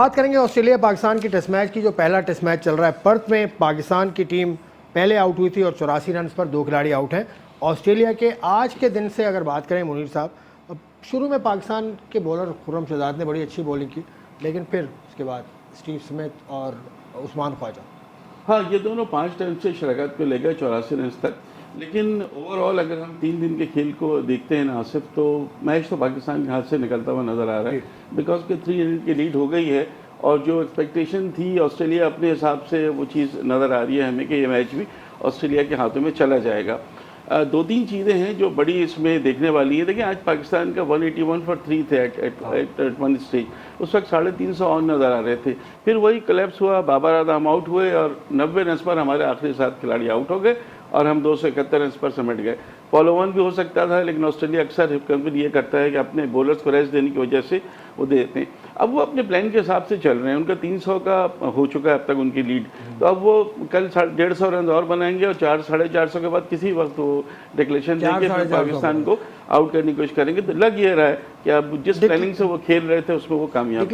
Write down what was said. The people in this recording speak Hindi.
बात करेंगे ऑस्ट्रेलिया पाकिस्तान की टेस्ट मैच की। जो पहला टेस्ट मैच चल रहा है पर्थ में, पाकिस्तान की टीम पहले आउट हुई थी और 84 रन पर 2 खिलाड़ी आउट हैं। ऑस्ट्रेलिया के आज के दिन से अगर बात करें मुनीर साहब, अब शुरू में पाकिस्तान के बॉलर खुर्रम शहजाद ने बड़ी अच्छी बॉलिंग की, लेकिन फिर उसके बाद स्टीव स्मिथ और उस्मान ख्वाजा, हाँ, ये दोनों 5 रन से शराकत पे ले गए 84 रन तक। लेकिन ओवरऑल अगर हम 3 दिन के खेल को देखते हैं ना आसिफ, तो मैच तो पाकिस्तान के हाथ से निकलता हुआ नज़र आ रहा है, बिकॉज के 3 रन की लीड हो गई है। और जो एक्सपेक्टेशन थी ऑस्ट्रेलिया, अपने हिसाब से वो चीज़ नज़र आ रही है हमें कि ये मैच भी ऑस्ट्रेलिया के हाथों में चला जाएगा। 2-3 चीज़ें हैं जो बड़ी इसमें देखने वाली है। देखिए, आज पाकिस्तान का 181 फॉर 3 थे एट वन स्टेज। उस वक्त 350 ऑन नज़र आ रहे थे। फिर वही कोलैप्स हुआ, बाबर आजम आउट हुए और 90 रन पर हमारे आखिरी 7 खिलाड़ी आउट हो गए और हम 271 रन पर समेट गए। फॉलो वन भी हो सकता था, लेकिन ऑस्ट्रेलिया अक्सर हिपकम्पिन ये करता है कि अपने बॉलर्स को रेस्ट देने की वजह से वो देते हैं। अब वो अपने प्लान के हिसाब से चल रहे हैं। उनका 300 का हो चुका है अब तक उनकी लीड, तो अब वो कल 150 रन और बनाएंगे और 400-450 के बाद किसी वक्त वो डिक्लेरेशन देंगे, फिर पाकिस्तान को आउट करने की कोशिश करेंगे। तो लग ये रहा है कि अब जिस प्लानिंग से वो खेल रहे थे उसमें वो कामयाब